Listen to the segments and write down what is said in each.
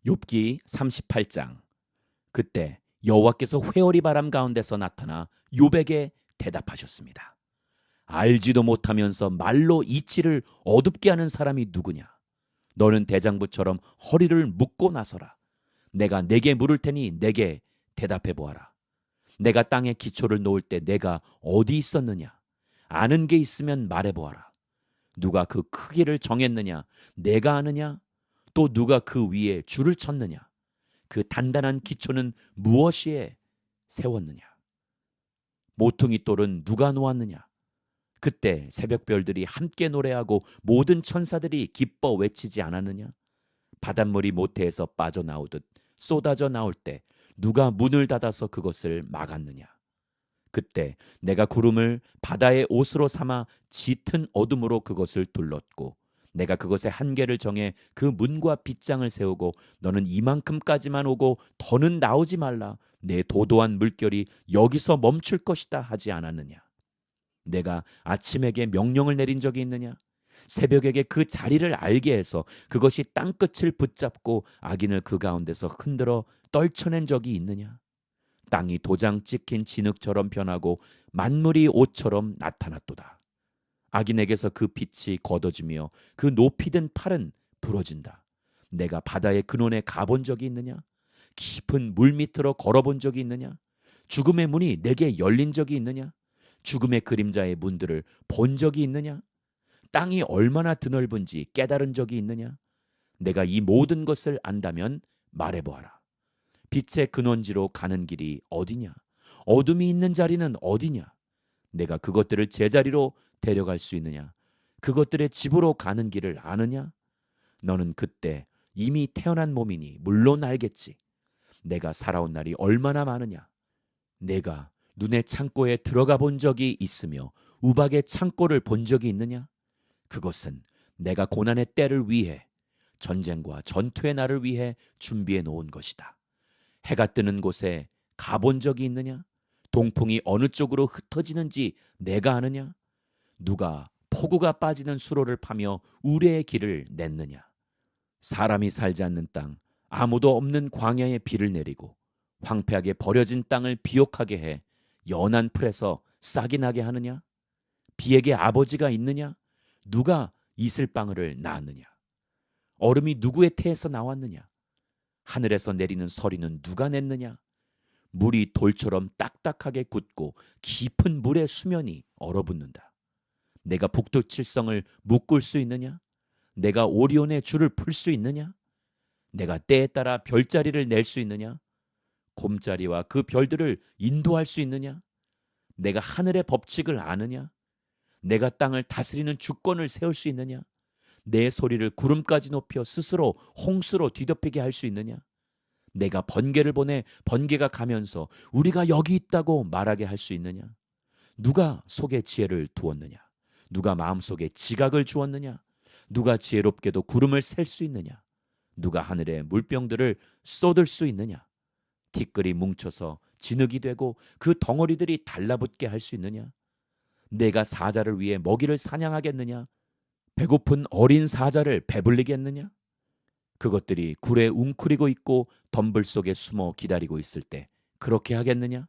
욥기 38장. 그때 여호와께서 회오리 바람 가운데서 나타나 욥에게 대답하셨습니다. 알지도 못하면서 말로 이치를 어둡게 하는 사람이 누구냐? 너는 대장부처럼 허리를 묶고 나서라. 내가 내게 물을 테니 내게 대답해 보아라. 내가 땅에 기초를 놓을 때 내가 어디 있었느냐? 아는 게 있으면 말해 보아라. 누가 그 크기를 정했느냐? 내가 아느냐? 또 누가 그 위에 줄을 쳤느냐? 그 단단한 기초는 무엇이에 세웠느냐? 모퉁이 돌은 누가 놓았느냐? 그때 새벽별들이 함께 노래하고 모든 천사들이 기뻐 외치지 않았느냐? 바닷물이 모태에서 빠져나오듯 쏟아져 나올 때 누가 문을 닫아서 그것을 막았느냐? 그때 내가 구름을 바다의 옷으로 삼아 짙은 어둠으로 그것을 둘렀고 내가 그것의 한계를 정해 그 문과 빗장을 세우고 너는 이만큼까지만 오고 더는 나오지 말라. 내 도도한 물결이 여기서 멈출 것이다 하지 않았느냐? 내가 아침에게 명령을 내린 적이 있느냐? 새벽에게 그 자리를 알게 해서 그것이 땅끝을 붙잡고 악인을 그 가운데서 흔들어 떨쳐낸 적이 있느냐? 땅이 도장 찍힌 진흙처럼 변하고 만물이 옷처럼 나타났도다. 악인에게서 그 빛이 걷어지며 그 높이 든 팔은 부러진다. 내가 바다의 근원에 가본 적이 있느냐? 깊은 물 밑으로 걸어본 적이 있느냐? 죽음의 문이 내게 열린 적이 있느냐? 죽음의 그림자의 문들을 본 적이 있느냐? 땅이 얼마나 드넓은지 깨달은 적이 있느냐? 내가 이 모든 것을 안다면 말해보아라. 빛의 근원지로 가는 길이 어디냐? 어둠이 있는 자리는 어디냐? 내가 그것들을 제자리로 데려갈 수 있느냐? 그것들의 집으로 가는 길을 아느냐? 너는 그때 이미 태어난 몸이니 물론 알겠지. 내가 살아온 날이 얼마나 많으냐? 내가 눈의 창고에 들어가 본 적이 있으며 우박의 창고를 본 적이 있느냐? 그것은 내가 고난의 때를 위해 전쟁과 전투의 날을 위해 준비해 놓은 것이다. 해가 뜨는 곳에 가본 적이 있느냐? 동풍이 어느 쪽으로 흩어지는지 내가 아느냐? 누가 폭우가 빠지는 수로를 파며 우레의 길을 냈느냐? 사람이 살지 않는 땅, 아무도 없는 광야에 비를 내리고 황폐하게 버려진 땅을 비옥하게 해 연한 풀에서 싹이 나게 하느냐? 비에게 아버지가 있느냐? 누가 이슬방울을 낳았느냐? 얼음이 누구의 태에서 나왔느냐? 하늘에서 내리는 서리는 누가 냈느냐? 물이 돌처럼 딱딱하게 굳고 깊은 물의 수면이 얼어붙는다. 내가 북두 칠성을 묶을 수 있느냐? 내가 오리온의 줄을 풀 수 있느냐? 내가 때에 따라 별자리를 낼 수 있느냐? 곰자리와 그 별들을 인도할 수 있느냐? 내가 하늘의 법칙을 아느냐? 내가 땅을 다스리는 주권을 세울 수 있느냐? 내 소리를 구름까지 높여 스스로 홍수로 뒤덮이게 할 수 있느냐? 내가 번개를 보내 번개가 가면서 우리가 여기 있다고 말하게 할 수 있느냐? 누가 속에 지혜를 두었느냐? 누가 마음속에 지각을 주었느냐? 누가 지혜롭게도 구름을 셀 수 있느냐? 누가 하늘의 물병들을 쏟을 수 있느냐? 티끌이 뭉쳐서 진흙이 되고 그 덩어리들이 달라붙게 할 수 있느냐? 내가 사자를 위해 먹이를 사냥하겠느냐? 배고픈 어린 사자를 배불리겠느냐? 그것들이 굴에 웅크리고 있고 덤불 속에 숨어 기다리고 있을 때 그렇게 하겠느냐?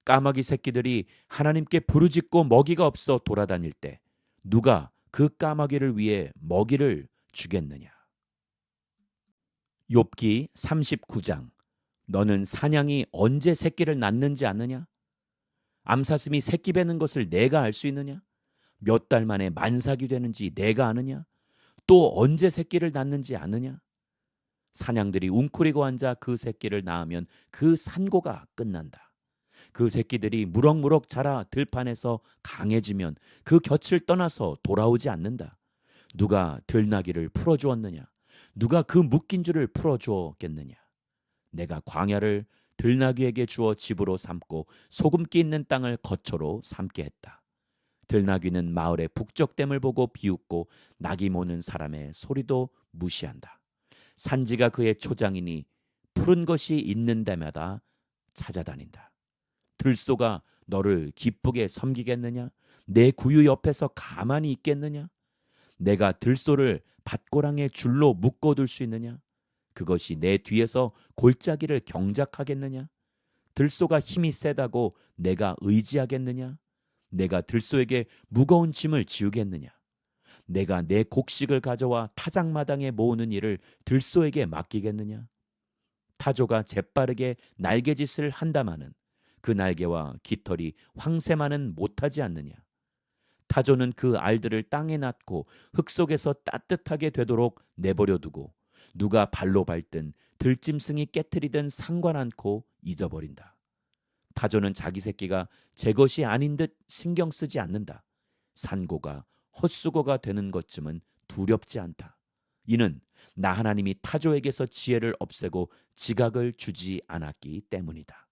까마귀 새끼들이 하나님께 부르짖고 먹이가 없어 돌아다닐 때 누가 그 까마귀를 위해 먹이를 주겠느냐? 욥기 39장. 너는 사냥이 언제 새끼를 낳는지 아느냐? 암사슴이 새끼 베는 것을 내가 알 수 있느냐? 몇 달 만에 만삭이 되는지 내가 아느냐? 또 언제 새끼를 낳는지 아느냐? 사냥들이 웅크리고 앉아 그 새끼를 낳으면 그 산고가 끝난다. 그 새끼들이 무럭무럭 자라 들판에서 강해지면 그 곁을 떠나서 돌아오지 않는다. 누가 들나귀를 풀어주었느냐? 누가 그 묶인 줄을 풀어주었겠느냐? 내가 광야를 들나귀에게 주어 집으로 삼고 소금기 있는 땅을 거처로 삼게 했다. 들나귀는 마을의 북적댐을 보고 비웃고 낙이 모는 사람의 소리도 무시한다. 산지가 그의 초장이니 푸른 것이 있는 데마다 찾아다닌다. 들소가 너를 기쁘게 섬기겠느냐? 내 구유 옆에서 가만히 있겠느냐? 내가 들소를 밭고랑에 줄로 묶어둘 수 있느냐? 그것이 내 뒤에서 골짜기를 경작하겠느냐? 들소가 힘이 세다고 내가 의지하겠느냐? 내가 들소에게 무거운 짐을 지우겠느냐? 내가 내 곡식을 가져와 타작마당에 모으는 일을 들소에게 맡기겠느냐? 타조가 재빠르게 날개짓을 한다마는 그 날개와 깃털이 황새만은 못하지 않느냐? 타조는 그 알들을 땅에 놔고 흙 속에서 따뜻하게 되도록 내버려 두고 누가 발로 밟든 들짐승이 깨트리든 상관 않고 잊어버린다. 타조는 자기 새끼가 제 것이 아닌 듯 신경 쓰지 않는다. 산고가 헛수고가 되는 것쯤은 두렵지 않다. 이는 나 하나님이 타조에게서 지혜를 없애고 지각을 주지 않았기 때문이다.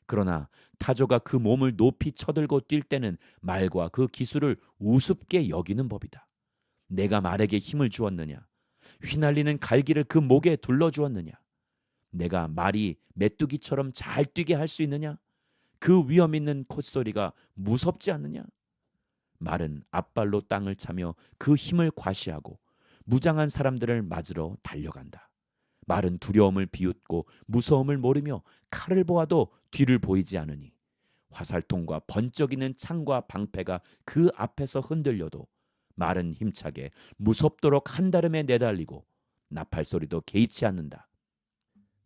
그러나 타조가 그 몸을 높이 쳐들고 뛸 때는 말과 그 기술을 우습게 여기는 법이다. 내가 말에게 힘을 주었느냐? 휘날리는 갈기를 그 목에 둘러주었느냐? 내가 말이 메뚜기처럼 잘 뛰게 할 수 있느냐? 그 위험 있는 콧소리가 무섭지 않느냐? 말은 앞발로 땅을 차며 그 힘을 과시하고 무장한 사람들을 맞으러 달려간다. 말은 두려움을 비웃고 무서움을 모르며 칼을 보아도 뒤를 보이지 않으니 화살통과 번쩍이는 창과 방패가 그 앞에서 흔들려도 말은 힘차게 무섭도록 한다름에 내달리고 나팔소리도 개의치 않는다.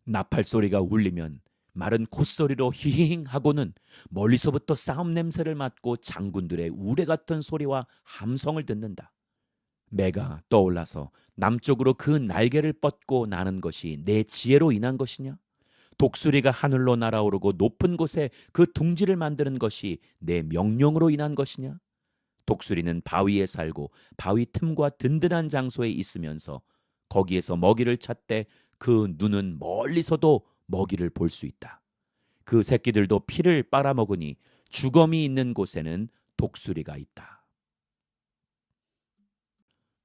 나팔소리가 울리면 말은 콧소리로 히히힝 하고는 멀리서부터 싸움 냄새를 맡고 장군들의 우레 같은 소리와 함성을 듣는다. 매가 떠올라서 남쪽으로 그 날개를 뻗고 나는 것이 내 지혜로 인한 것이냐? 독수리가 하늘로 날아오르고 높은 곳에 그 둥지를 만드는 것이 내 명령으로 인한 것이냐? 독수리는 바위에 살고 바위 틈과 든든한 장소에 있으면서 거기에서 먹이를 찾되 그 눈은 멀리서도 먹이를 볼 수 있다. 그 새끼들도 피를 빨아먹으니 주검이 있는 곳에는 독수리가 있다.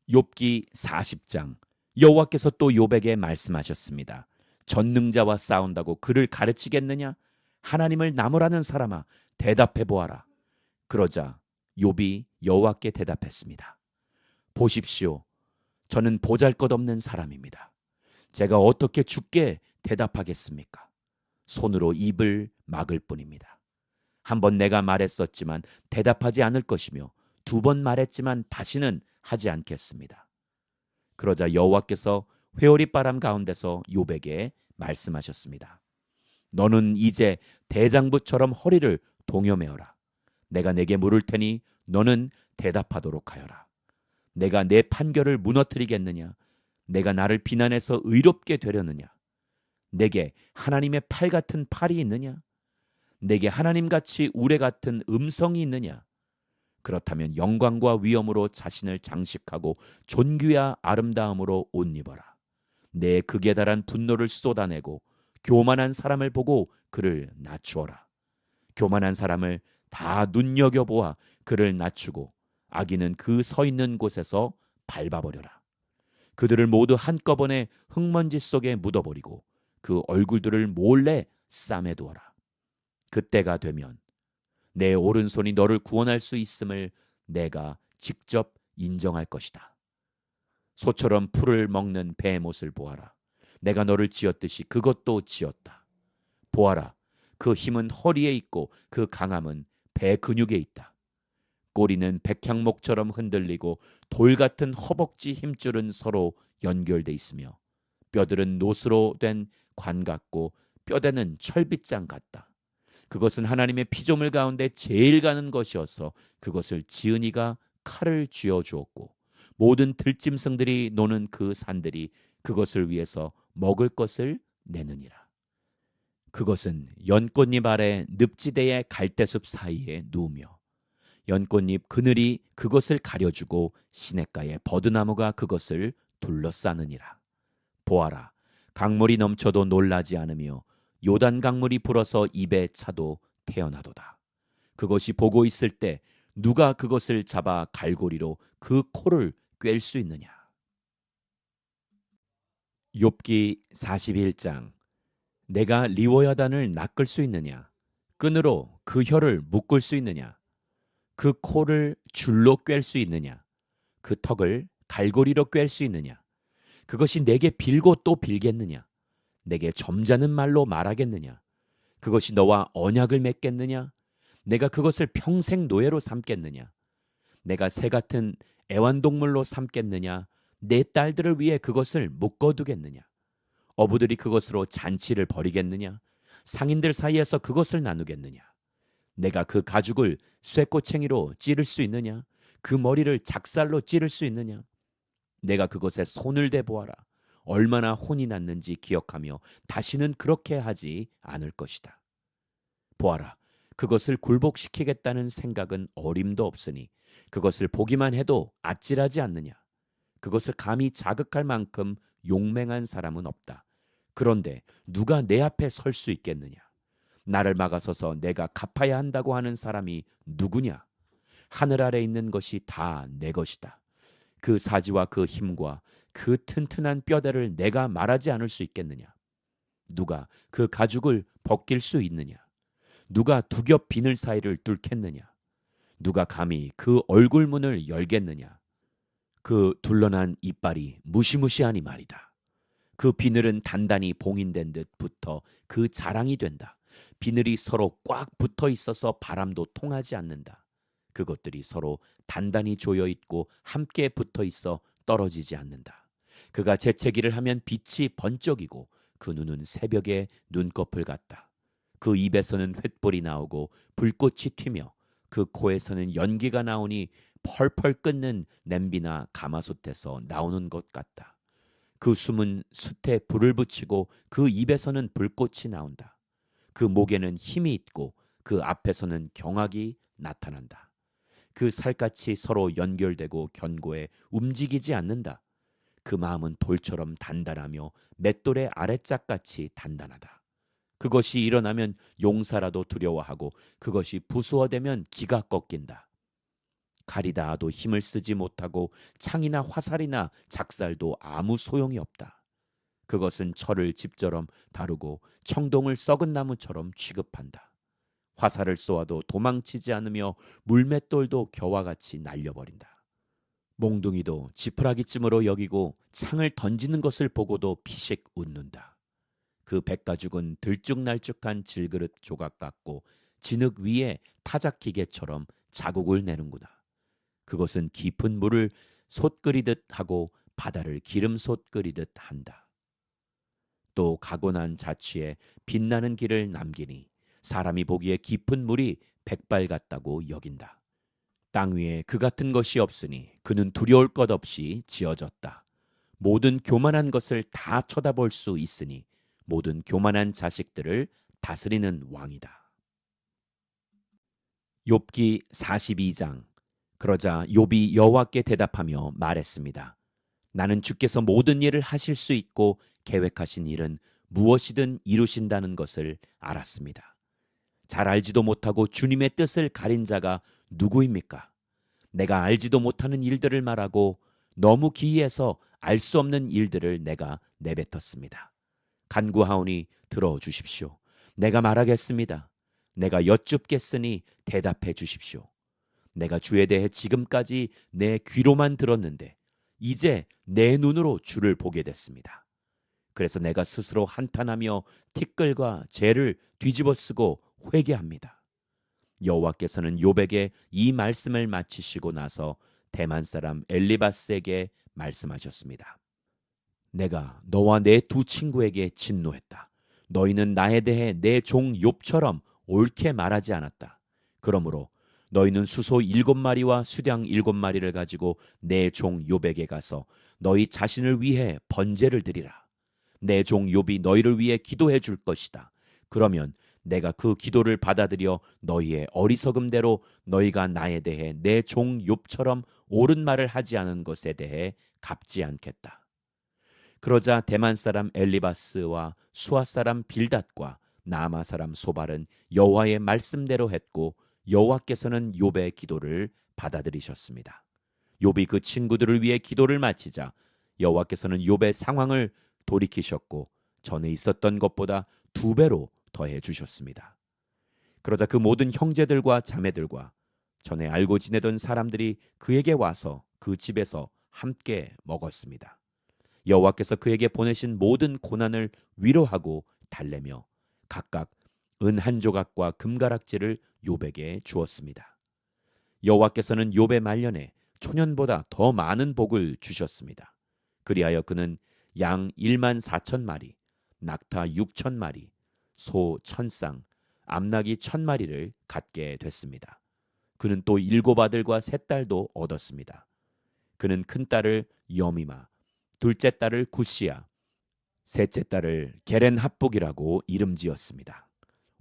욥기 40장. 여호와께서 또 욥에게 말씀하셨습니다. 전능자와 싸운다고 그를 가르치겠느냐? 하나님을 나무라는 사람아, 대답해 보아라. 그러자 욥이 여호와께 대답했습니다. 보십시오. 저는 보잘것없는 사람입니다. 제가 어떻게 주께 대답하겠습니까? 손으로 입을 막을 뿐입니다. 한번 내가 말했었지만 대답하지 않을 것이며 2번 말했지만 다시는 하지 않겠습니다. 그러자 여호와께서 회오리바람 가운데서 욥에게 말씀하셨습니다. 너는 이제 대장부처럼 허리를 동여매어라. 내가 내게 물을 테니 너는 대답하도록 하여라. 내가 내 판결을 무너뜨리겠느냐? 내가 나를 비난해서 의롭게 되려느냐? 내게 하나님의 팔 같은 팔이 있느냐? 내게 하나님같이 우레 같은 음성이 있느냐? 그렇다면 영광과 위엄으로 자신을 장식하고 존귀와 아름다움으로 옷 입어라. 내 극에 달한 분노를 쏟아내고 교만한 사람을 보고 그를 낮추어라. 교만한 사람을 다 눈여겨보아 그를 낮추고 악인은 그 서 있는 곳에서 밟아버려라. 그들을 모두 한꺼번에 흙먼지 속에 묻어버리고 그 얼굴들을 몰래 싸매두어라. 그때가 되면 내 오른손이 너를 구원할 수 있음을 내가 직접 인정할 것이다. 소처럼 풀을 먹는 베못을 보아라. 내가 너를 지었듯이 그것도 지었다. 보아라. 그 힘은 허리에 있고 그 강함은 배 근육에 있다. 꼬리는 백향목처럼 흔들리고 돌 같은 허벅지 힘줄은 서로 연결돼 있으며 뼈들은 노스로 된 관 같고 뼈대는 철빗장 같다. 그것은 하나님의 피조물 가운데 제일 가는 것이어서 그것을 지은 이가 칼을 쥐어 주었고 모든 들짐승들이 노는 그 산들이 그것을 위해서 먹을 것을 내느니라. 그것은 연꽃잎 아래 늪지대의 갈대숲 사이에 누우며 연꽃잎 그늘이 그것을 가려주고 시냇가에 버드나무가 그것을 둘러싸느니라. 보아라, 강물이 넘쳐도 놀라지 않으며 요단 강물이 불어서 입에 차도 태어나도다. 그것이 보고 있을 때 누가 그것을 잡아 갈고리로 그 코를 꿰일 수 있느냐? 욥기 41장. 내가 리워야단을 낚을 수 있느냐? 끈으로 그 혀를 묶을 수 있느냐? 그 코를 줄로 꿰일 수 있느냐? 그 턱을 갈고리로 꿰일 수 있느냐? 그것이 내게 빌고 또 빌겠느냐? 내게 점잖은 말로 말하겠느냐? 그것이 너와 언약을 맺겠느냐? 내가 그것을 평생 노예로 삼겠느냐? 내가 새 같은 애완동물로 삼겠느냐? 내 딸들을 위해 그것을 묶어두겠느냐? 어부들이 그것으로 잔치를 벌이겠느냐? 상인들 사이에서 그것을 나누겠느냐? 내가 그 가죽을 쇠꼬챙이로 찌를 수 있느냐? 그 머리를 작살로 찌를 수 있느냐? 내가 그것에 손을 대보아라. 얼마나 혼이 났는지 기억하며 다시는 그렇게 하지 않을 것이다. 보아라, 그것을 굴복시키겠다는 생각은 어림도 없으니 그것을 보기만 해도 아찔하지 않느냐? 그것을 감히 자극할 만큼 용맹한 사람은 없다. 그런데 누가 내 앞에 설 수 있겠느냐? 나를 막아서서 내가 갚아야 한다고 하는 사람이 누구냐? 하늘 아래 있는 것이 다 내 것이다. 그 사지와 그 힘과 그 튼튼한 뼈대를 내가 말하지 않을 수 있겠느냐? 누가 그 가죽을 벗길 수 있느냐? 누가 두 겹 비늘 사이를 뚫겠느냐? 누가 감히 그 얼굴 문을 열겠느냐? 그 둘러난 이빨이 무시무시하니 말이다. 그 비늘은 단단히 봉인된 듯 붙어 그 자랑이 된다. 비늘이 서로 꽉 붙어 있어서 바람도 통하지 않는다. 그것들이 서로 단단히 조여 있고 함께 붙어 있어 떨어지지 않는다. 그가 재채기를 하면 빛이 번쩍이고 그 눈은 새벽의 눈꺼풀 같다. 그 입에서는 횃불이 나오고 불꽃이 튀며 그 코에서는 연기가 나오니 펄펄 끓는 냄비나 가마솥에서 나오는 것 같다. 그 숨은 숯에 불을 붙이고 그 입에서는 불꽃이 나온다. 그 목에는 힘이 있고 그 앞에서는 경악이 나타난다. 그 살갗이 서로 연결되고 견고해 움직이지 않는다. 그 마음은 돌처럼 단단하며 맷돌의 아랫짝같이 단단하다. 그것이 일어나면 용사라도 두려워하고 그것이 부수어대면 기가 꺾인다. 칼이 닿아도 힘을 쓰지 못하고 창이나 화살이나 작살도 아무 소용이 없다. 그것은 철을 집처럼 다루고 청동을 썩은 나무처럼 취급한다. 화살을 쏘아도 도망치지 않으며 물맷돌도 겨와 같이 날려버린다. 몽둥이도 지푸라기쯤으로 여기고 창을 던지는 것을 보고도 피식 웃는다. 그 백가죽은 들쭉날쭉한 질그릇 조각 같고 진흙 위에 타작기계처럼 자국을 내는구나. 그것은 깊은 물을 솥 끓이듯 하고 바다를 기름솥 끓이듯 한다. 또 가고난 자취에 빛나는 길을 남기니 사람이 보기에 깊은 물이 백발 같다고 여긴다. 땅 위에 그 같은 것이 없으니 그는 두려울 것 없이 지어졌다. 모든 교만한 것을 다 쳐다볼 수 있으니 모든 교만한 자식들을 다스리는 왕이다. 욥기 42장. 그러자 욥이 여호와께 대답하며 말했습니다. 나는 주께서 모든 일을 하실 수 있고 계획하신 일은 무엇이든 이루신다는 것을 알았습니다. 잘 알지도 못하고 주님의 뜻을 가린 자가 누구입니까? 내가 알지도 못하는 일들을 말하고 너무 기이해서 알 수 없는 일들을 내가 내뱉었습니다. 간구하오니 들어주십시오. 내가 말하겠습니다. 내가 여쭙겠으니 대답해 주십시오. 내가 주에 대해 지금까지 내 귀로만 들었는데 이제 내 눈으로 주를 보게 됐습니다. 그래서 내가 스스로 한탄하며 티끌과 재를 뒤집어쓰고 회개합니다. 여호와께서는 욥에게 이 말씀을 마치시고 나서 대만 사람 엘리바스에게 말씀하셨습니다. 내가 너와 내 두 친구에게 진노했다. 너희는 나에 대해 내 종 욥처럼 옳게 말하지 않았다. 그러므로 너희는 수소 7마리와 수량 7마리를 가지고 내 종 욥에게 가서 너희 자신을 위해 번제를 드리라. 내 종 욥이 너희를 위해 기도해 줄 것이다. 그러면 내가 그 기도를 받아들여 너희의 어리석음대로 너희가 나에 대해 내 종 욥처럼 옳은 말을 하지 않은 것에 대해 갚지 않겠다. 그러자 대만 사람 엘리바스와 수아 사람 빌닷과 나아마 사람 소발은 여호와의 말씀대로 했고 여호와께서는 욥의 기도를 받아들이셨습니다. 욥이 그 친구들을 위해 기도를 마치자 여호와께서는 욥의 상황을 돌이키셨고 전에 있었던 것보다 2배로 더해 주셨습니다. 그러자 그 모든 형제들과 자매들과 전에 알고 지내던 사람들이 그에게 와서 그 집에서 함께 먹었습니다. 여호와께서 그에게 보내신 모든 고난을 위로하고 달래며 각각 은 한 조각과 금가락지를 욥에게 주었습니다. 여호와께서는 욥의 말년에 초년보다 더 많은 복을 주셨습니다. 그리하여 그는 양 1만 4천 마리, 낙타 6천 마리, 소 1,000쌍, 암낙이 1,000마리를 갖게 됐습니다. 그는 또 7 아들과 3 딸도 얻었습니다. 그는 큰 딸을 여미마, 둘째 딸을 구시야, 셋째 딸을 게렌합북이라고 이름지었습니다.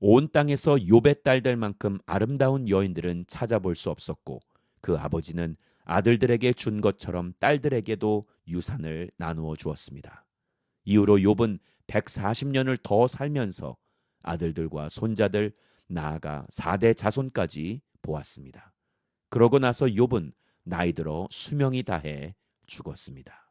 온 땅에서 욥의 딸들만큼 아름다운 여인들은 찾아볼 수 없었고 그 아버지는 아들들에게 준 것처럼 딸들에게도 유산을 나누어 주었습니다. 이후로 욥은 140년을 더 살면서 아들들과 손자들 나아가 4대 자손까지 보았습니다. 그러고 나서 욥은 나이 들어 수명이 다해 죽었습니다.